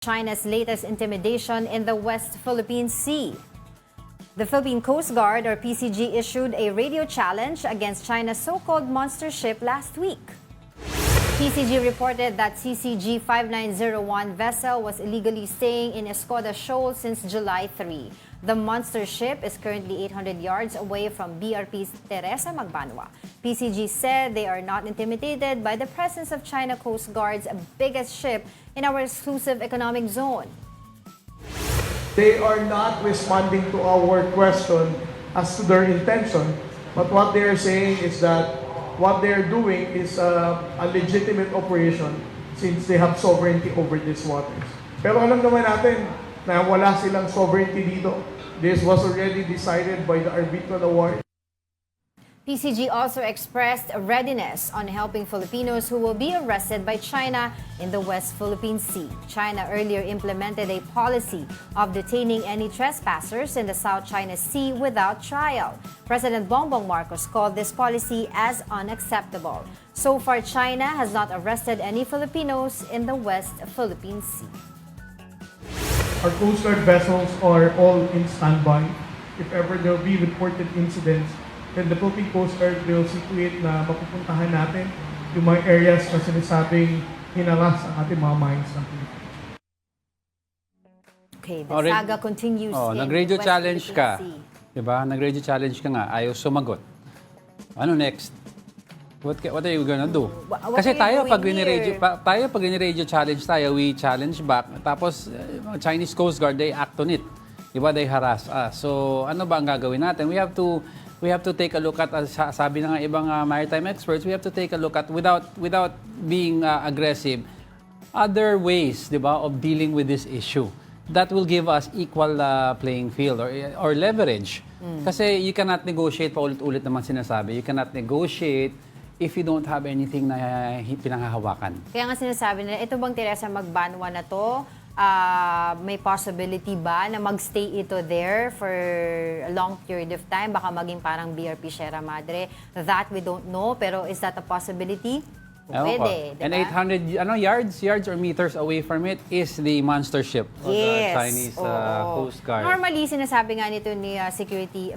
China's latest intimidation in the West Philippine Sea. The Philippine Coast Guard, or PCG, issued a radio challenge against China's so-called monster ship last week. PCG reported that CCG 5901 vessel was illegally staying in Escoda Shoal since July 3. The monster ship is currently 800 yards away from BRP's Teresa Magbanwa. PCG said they are not intimidated by the presence of China Coast Guard's biggest ship in our exclusive economic zone. They are not responding to our question as to their intention, but what they are saying is that what they are doing is a legitimate operation since they have sovereignty over these waters. Pero alam naman natin na wala silang sovereignty dito. This was already decided by the arbitral award. PCG also expressed readiness on helping Filipinos who will be arrested by China in the West Philippine Sea. China earlier implemented a policy of detaining any trespassers in the South China Sea without trial. President Bongbong Marcos called this policy as unacceptable. So far, China has not arrested any Filipinos in the West Philippine Sea. Our Coast Guard vessels are all in standby. If ever there will be reported incidents, then the Philippine Coast Guard will situate na mapupuntahan natin yung mga areas na sinasabing hinaras ang ating mga mines ng Pilipinas. Okay, the saga continues in nag-radio West challenge Philippine ka. Sea. Diba? Nag-radio challenge ka nga, ayaw sumagot. Ano next? What are you gonna do? What Kasi are you tayo doing pag radio challenge tayo, we challenge back. Tapos Chinese Coast Guard, they act on it. Diba? They harass us. So ano ba ang gagawin natin? We have to take a look at, sabi na nga ibang maritime experts, we have to take a look at without being aggressive, other ways, diba, of dealing with this issue that will give us equal playing field or leverage. Kasi you cannot negotiate, paulit-ulit naman sinasabi, you cannot negotiate if you don't have anything na pinanghahawakan. Kaya nga sinasabi nila, ito bang Teresa Magbanwa na to, may possibility ba na magstay ito there for a long period of time? Baka maging parang BRP Sierra Madre. That we don't know, pero is that a possibility? Pwede, And diba? 800 yards or meters away from it is the monster ship of the Chinese Coast Guard. Normally, sinasabi nga nito ni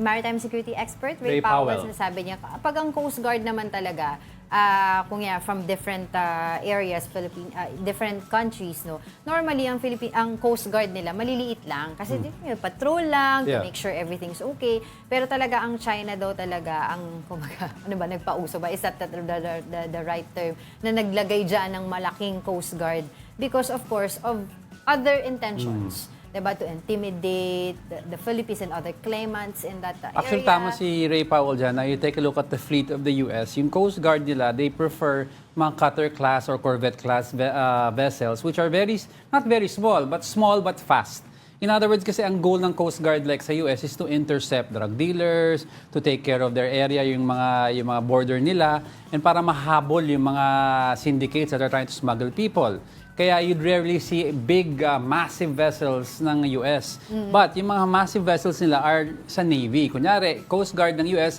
Maritime Security Expert Ray Powell, sinasabi niya, pag ang Coast Guard naman talaga, from different areas, different countries, no. Normally ang Coast Guard nila maliliit lang kasi patrol lang to make sure everything's okay. Pero talaga ang China daw talaga ang ano ba nagpauso ba, is that the right term, na naglagay diyan ng malaking Coast Guard because of course of other intentions. Diba, to intimidate the Philippines and other claimants in that area. Actually, tama si Ray Powell dyan. Now, you take a look at the fleet of the U.S. Yung Coast Guard nila, they prefer mga cutter class or corvette class vessels, which are not very small but fast. In other words, kasi ang goal ng Coast Guard like sa US is to intercept drug dealers, to take care of their area, yung mga border nila, and para mahabol yung mga syndicates that are trying to smuggle people. Kaya you'd rarely see big, massive vessels ng US. But yung mga massive vessels nila are sa Navy. Kunyari, Coast Guard ng US,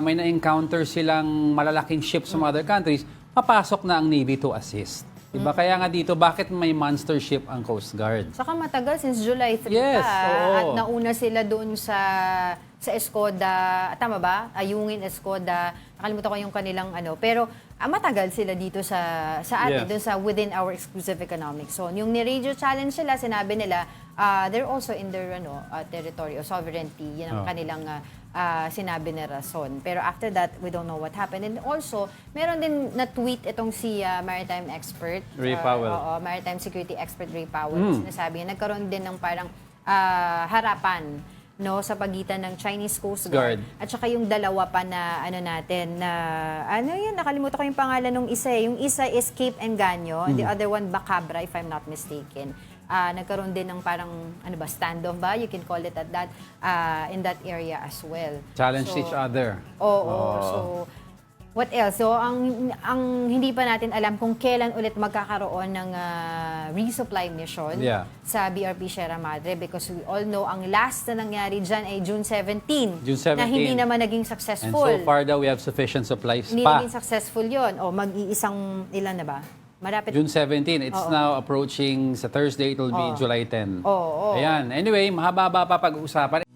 may na-encounter silang malalaking ships from other countries, papasok na ang Navy to assist. Diba? Kaya nga dito, bakit may monster ship ang Coast Guard? Saka matagal, since July 3 Yes, at nauna sila doon sa Escoda, tama ba? Ayungin, Escoda, nakalimutan ko yung kanilang pero matagal sila dito sa atin, doon sa within our exclusive economic zone. Yung ni-radio challenge sila, sinabi nila, they're also in their territory or sovereignty. Yan ang kanilang sinabi na rason. Pero after that, we don't know what happened. And also, meron din na-tweet itong si maritime expert, Ray Powell. maritime security expert Ray Powell. Sinasabi niya, nagkaroon din ng parang harapan sa pagitan ng Chinese Coast Guard at saka yung dalawa pa na nakalimutan ko yung pangalan ng isa. Yung isa is Cape Engaño, the other one Bacabra, if I'm not mistaken. Nagkaroon din ng parang standoff ba, you can call it at that, in that area as well. Challenge each other. So what else? So ang hindi pa natin alam kung kailan ulit magkakaroon ng resupply mission sa BRP Sierra Madre, because we all know ang last na nangyari dyan ay June 17. Na hindi naman naging successful. And so far daw we have sufficient supplies Hindi naging successful yun. O mag-iisang ilan na ba? Malapit. June 17. It's now approaching sa Thursday. It will be July 10. Oo. Ayan. Anyway, mahaba-haba pa pag-uusapan.